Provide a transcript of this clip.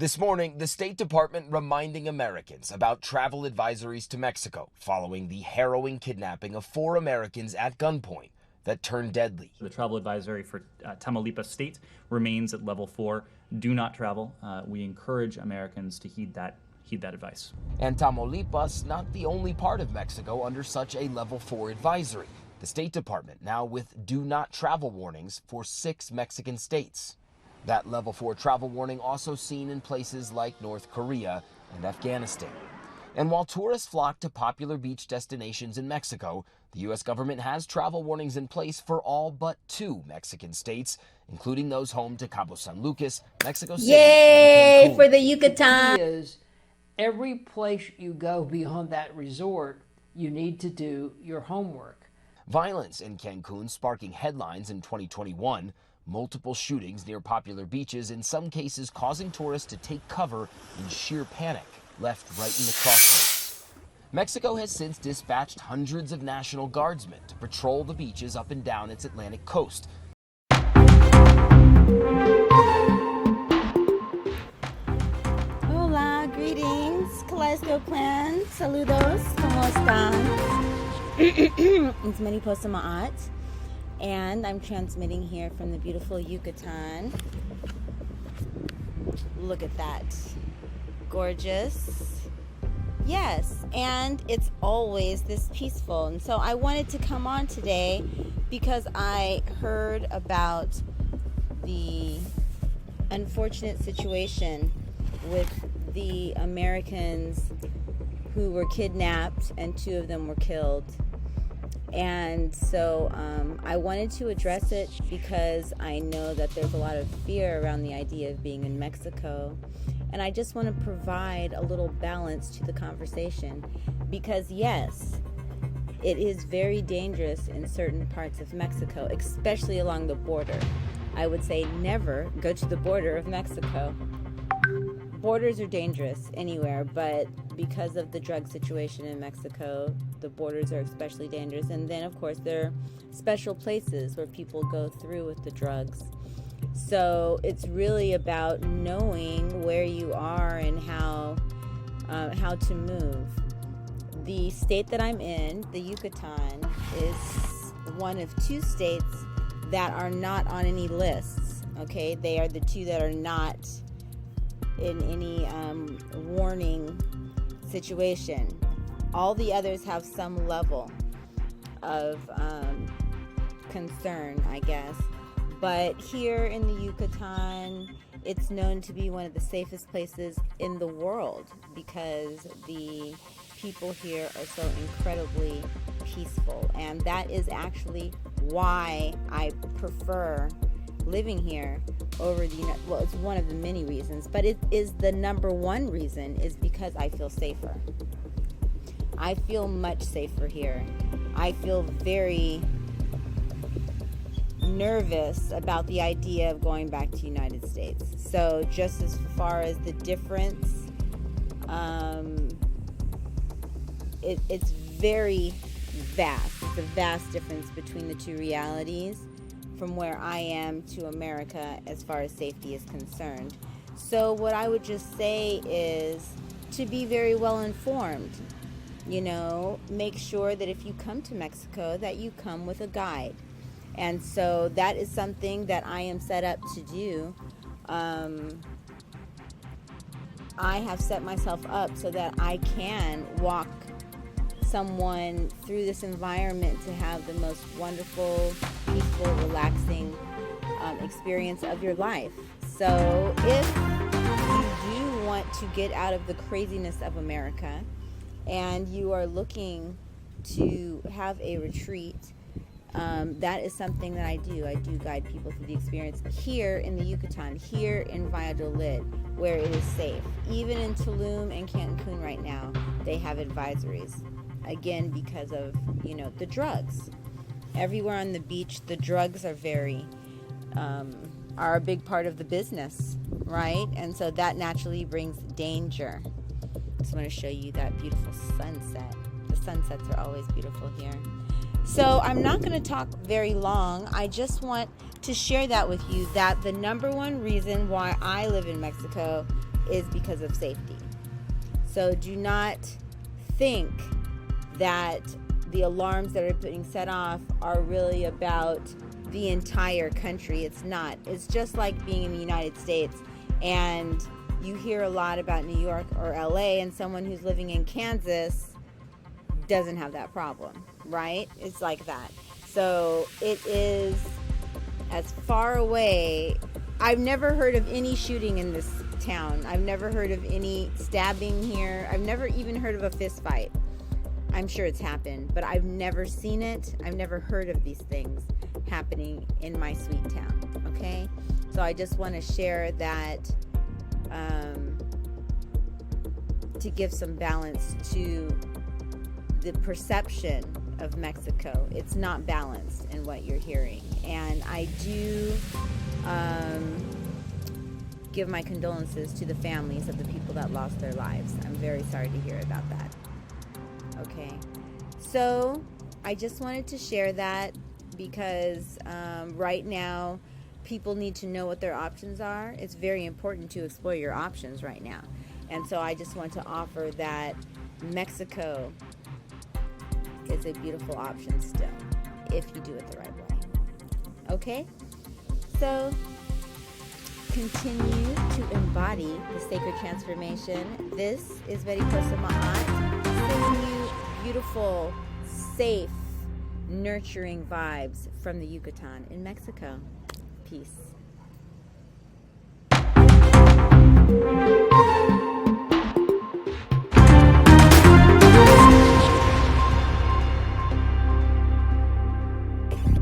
This morning, the State Department reminding Americans about travel advisories to Mexico following the harrowing kidnapping of 4 Americans at gunpoint that turned deadly. The travel advisory for Tamaulipas State remains at level 4. Do not travel. We encourage Americans to heed that advice. And Tamaulipas, not the only part of Mexico under such a level 4 advisory. The State Department now with do not travel warnings for 6 Mexican states. That level 4 travel warning also seen in places like North Korea and Afghanistan. And while tourists flock to popular beach destinations in Mexico, the U.S. government has travel warnings in place for all but 2 Mexican states, including those home to Cabo San Lucas, Mexico City. Yay for the Yucatan! Is every place you go beyond that resort, you need to do your homework. Violence in Cancun sparking headlines in 2021. Multiple shootings near popular beaches, in some cases causing tourists to take cover in sheer panic, left right in the crossroads. Mexico has since dispatched hundreds of National Guardsmen to patrol the beaches up and down its Atlantic coast. Hola, greetings, Kaleidoscope Klan, saludos, ¿cómo están? It's Mariposa Maat, and I'm transmitting here from the beautiful Yucatan. Look at that. Gorgeous. Yes, and it's always this peaceful. And so I wanted to come on today because I heard about the unfortunate situation with the Americans who were kidnapped and 2 of them were killed. And so I wanted to address it because I know that there's a lot of fear around the idea of being in Mexico. And I just want to provide a little balance to the conversation because, yes, it is very dangerous in certain parts of Mexico, especially along the border. I would say never go to the border of Mexico. Borders are dangerous anywhere, but because of the drug situation in Mexico, the borders are especially dangerous. And then, of course, there are special places where people go through with the drugs. So it's really about knowing where you are and how to move. The state that I'm in, the Yucatan, is one of 2 states that are not on any lists. Okay, they are the 2 that are not in any warning situation. All the others have some level of concern, I guess. But here in the Yucatan, it's known to be one of the safest places in the world because the people here are so incredibly peaceful. And that is actually why I prefer living here over the United. Well, it's one of the many reasons, but it is the number 1 reason is because I feel safer. I feel much safer here. I feel very nervous about the idea of going back to the United States. So just as far as the difference, it's very vast. It's a vast difference between the 2 realities from where I am to America as far as safety is concerned. So what I would just say is to be very well informed. You know, make sure that if you come to Mexico that you come with a guide. And so that is something that I am set up to do. I have set myself up so that I can walk someone through this environment to have the most wonderful, peaceful, relaxing experience of your life. So if you do want to get out of the craziness of America and you are looking to have a retreat, that is something that I do. I do guide people through the experience here in the Yucatan, here in Valladolid, where it is safe. Even in Tulum and Cancun right now, they have advisories. Again, because of, the drugs. Everywhere on the beach, the drugs are are a big part of the business, right? And so that naturally brings danger. Just want to show you that beautiful sunset. The sunsets are always beautiful here. So I'm not going to talk very long. I just want to share that with you, that the number 1 reason why I live in Mexico is because of safety. So do not think that the alarms that are being set off are really about the entire country. It's not. It's just like being in the United States, and you hear a lot about New York or LA, and someone who's living in Kansas doesn't have that problem, right? It's like that. So it is as far away. I've never heard of any shooting in this town. I've never heard of any stabbing here. I've never even heard of a fist fight. I'm sure it's happened, but I've never seen it. I've never heard of these things happening in my sweet town, okay? So I just want to share that to give some balance to the perception of Mexico. It's not balanced in what you're hearing. And I do give my condolences to the families of the people that lost their lives. I'm very sorry to hear about that. Okay, so I just wanted to share that because right now people need to know what their options are. It's very important to explore your options right now. And so I just want to offer that Mexico is a beautiful option still, if you do it the right way. Okay? So continue to embody the sacred transformation. This is Mariposa Maat, sending you beautiful, safe, nurturing vibes from the Yucatan in Mexico. Peace.